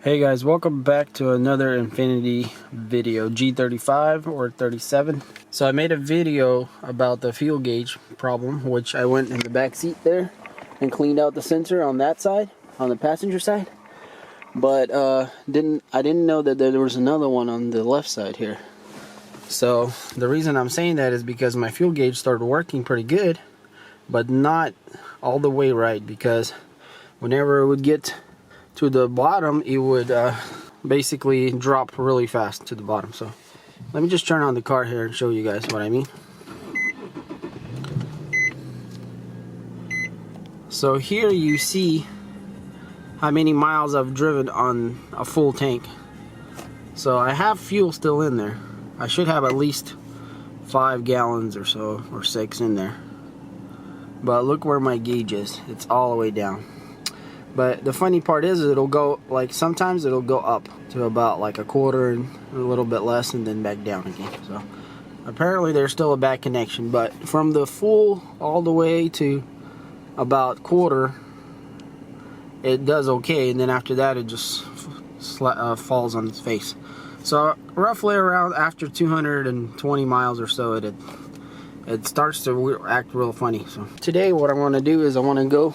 Hey guys, welcome back to another Infiniti video, G35 or 37. So I made a video about the fuel gauge problem, which I went in the back seat there and cleaned out the sensor on that side, on the passenger side. But I didn't know that there was another one on the left side here. So the reason I'm saying that is because my fuel gauge started working pretty good, but not all the way right, because whenever it would get to the bottom, it would basically drop really fast to the bottom. So let me just turn on the car here and show you guys what I mean. So here you see how many miles I've driven on a full tank. So I have fuel still in there. I should have at least 5 gallons or so, or 6 in there. But look where my gauge is. It's all the way down. But the funny part is it'll go, like, sometimes it'll go up to about like a quarter and a little bit less, and then back down again. So apparently there's still a bad connection, but from the full all the way to about quarter, it does okay, and then after that it just falls on its face. So roughly around after 220 miles or so, it starts to act real funny. So today what I want to do is I want to go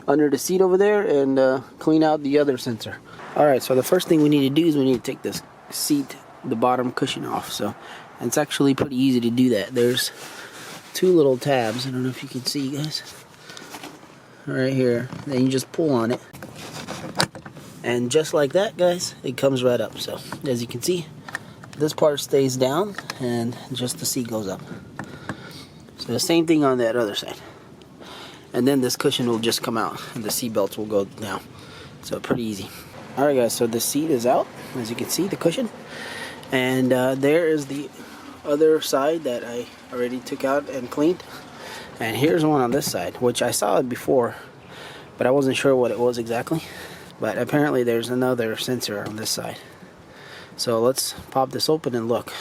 under the seat over there and clean out the other sensor. Alright, so the first thing we need to do is we need to take this seat, the bottom cushion off. So and it's actually pretty easy to do that. There's 2 little tabs. I don't know if you can see, guys. Right here. Then you just pull on it. And just like that, guys, it comes right up. So as you can see, this part stays down and just the seat goes up. So the same thing on that other side. And then this cushion will just come out and the seat belts will go down. So pretty easy. Alright guys, so the seat is out, as you can see, the cushion. And there is the other side that I already took out and cleaned. And here's one on this side, which I saw it before, but I wasn't sure what it was exactly. But apparently there's another sensor on this side. So let's pop this open and look.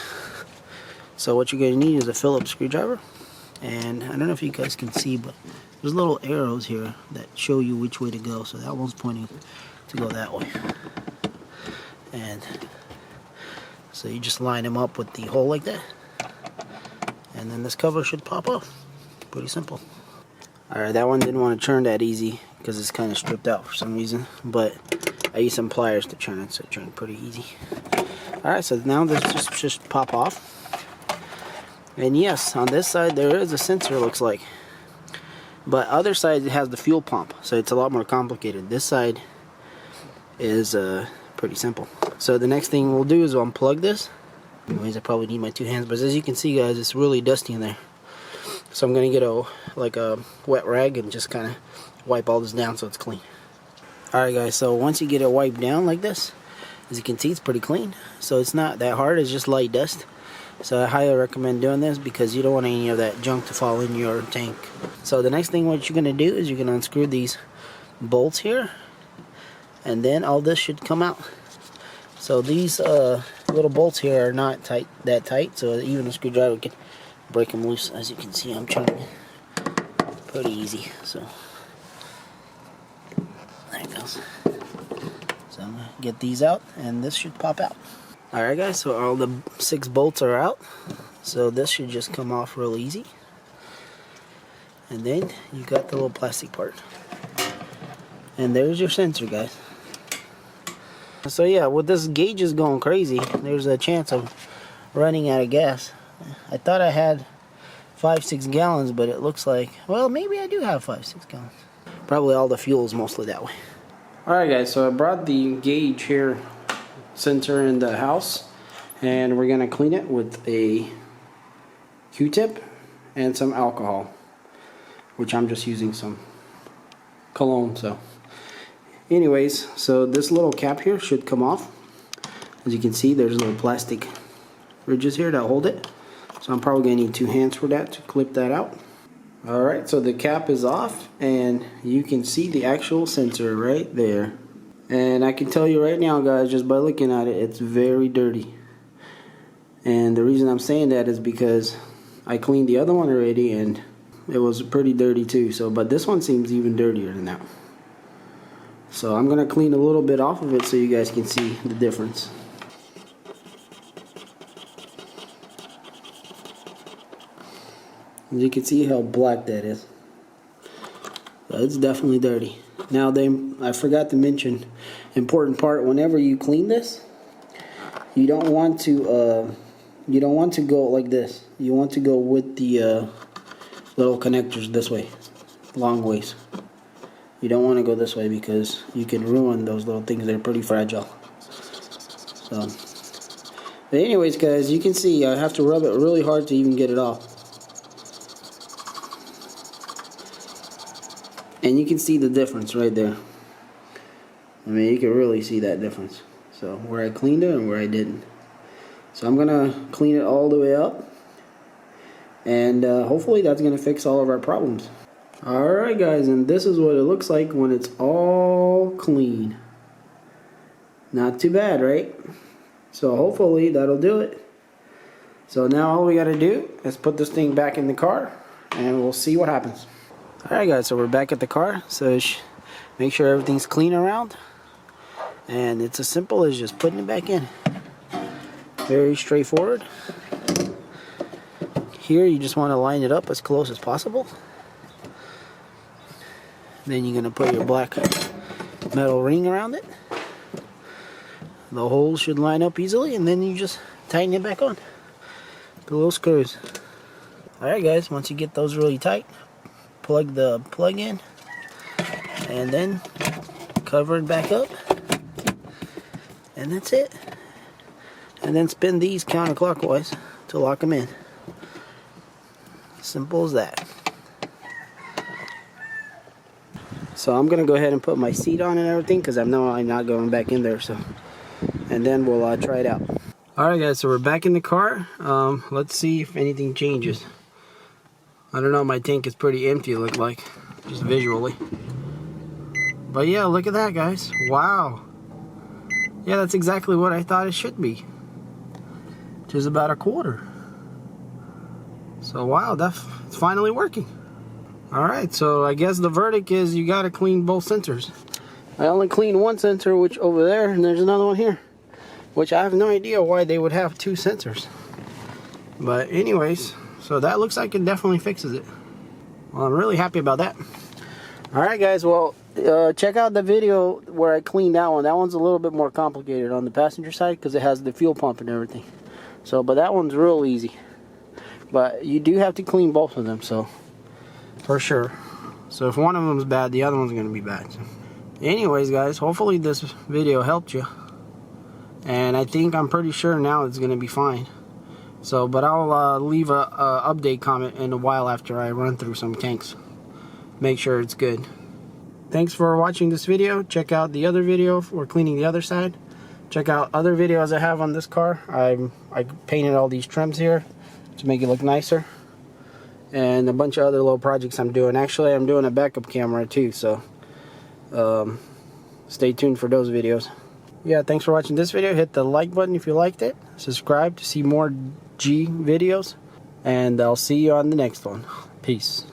So what you're going to need is a Phillips screwdriver. And I don't know if you guys can see, but there's little arrows here that show you which way to go. So that one's pointing to go that way. And so you just line them up with the hole like that. And then this cover should pop off. Pretty simple. Alright, that one didn't want to turn that easy because it's kind of stripped out for some reason. But I used some pliers to turn it, so it turned pretty easy. Alright, so now this just pop off. And yes, on this side there is a sensor, looks like. But other side it has the fuel pump, so it's a lot more complicated. This side is pretty simple. So the next thing we'll do is we'll unplug this. Anyways, I probably need my 2 hands, but as you can see, guys, it's really dusty in there. So I'm gonna get a wet rag and just kind of wipe all this down so it's clean. Alright guys, so once you get it wiped down like this, as you can see, it's pretty clean. So it's not that hard, it's just light dust. So I highly recommend doing this because you don't want any of that junk to fall in your tank. So the next thing what you're going to do is you're going to unscrew these bolts here. And then all this should come out. So these little bolts here are not that tight. So even a screwdriver can break them loose. As you can see, I'm trying pretty easy. So there it goes. So I'm going to get these out and this should pop out. Alright guys, so all the 6 bolts are out, so this should just come off real easy. And then you got the little plastic part. And there's your sensor, guys. So yeah, with this gauge is going crazy, there's a chance of running out of gas. I thought I had 5-6 gallons, but it looks like, well, maybe I do have 5-6 gallons. Probably all the fuel is mostly that way. Alright guys, so I brought the gauge here, sensor in the house, and we're gonna clean it with a Q-tip and some alcohol, which I'm just using some cologne. So anyways, so this little cap here should come off. As you can see, there's little plastic ridges here that hold it, so I'm probably gonna need 2 hands for that to clip that out. Alright, so the cap is off and you can see the actual sensor right there. And I can tell you right now, guys, just by looking at it, it's very dirty. And the reason I'm saying that is because I cleaned the other one already and it was pretty dirty too. So, but this one seems even dirtier than that. So I'm gonna clean a little bit off of it so you guys can see the difference. You can see how black that is. So it's definitely dirty. Now I forgot to mention, important part, whenever you clean this, you don't want to go like this. You want to go with the little connectors this way, long ways. You don't want to go this way because you can ruin those little things. They're pretty fragile. So, but anyways, guys, you can see I have to rub it really hard to even get it off. And you can see the difference right there. I mean, you can really see that difference. So, where I cleaned it and where I didn't. So, I'm going to clean it all the way up. And hopefully that's going to fix all of our problems. Alright guys, and this is what it looks like when it's all clean. Not too bad, right? So hopefully that'll do it. So now all we got to do is put this thing back in the car and we'll see what happens. Alright guys, so we're back at the car. So make sure everything's clean around. And it's as simple as just putting it back in. Very straightforward. Here you just want to line it up as close as possible. Then you're going to put your black metal ring around it. The holes should line up easily, and then you just tighten it back on. The little screws. Alright guys, once you get those really tight, plug the plug in, and then cover it back up. And that's it. And then spin these counterclockwise to lock them in. Simple as that. So I'm gonna go ahead and put my seat on and everything because I know I'm not going back in there. So, and then we'll try it out. All right, guys. So we're back in the car. Let's see if anything changes. I don't know. My tank is pretty empty. It looked like, just visually. But yeah, look at that, guys. Wow. Yeah, that's exactly what I thought it should be. Just about a quarter. So wow, it's finally working. Alright, so I guess the verdict is you gotta clean both sensors. I only cleaned one sensor, which over there, and there's another one here. Which I have no idea why they would have two sensors. But anyways, so that looks like it definitely fixes it. Well, I'm really happy about that. Alright guys, well, check out the video where I cleaned that one. That one's a little bit more complicated on the passenger side because it has the fuel pump and everything. So, but that one's real easy. But you do have to clean both of them, so for sure. So if one of them is bad, the other one's going to be bad. So anyways, guys, hopefully this video helped you. And I'm pretty sure now it's going to be fine. So, but I'll leave a update comment in a while after I run through some tanks. Make sure it's good. Thanks for watching this video. Check out the other video for cleaning the other side. Check out other videos I have on this car. I painted all these trims here to make it look nicer, and a bunch of other little projects I'm doing. Actually, I'm doing a backup camera too, so stay tuned for those videos. Yeah, thanks for watching this video. Hit the like button if you liked it. Subscribe to see more G videos, and I'll see you on the next one. Peace.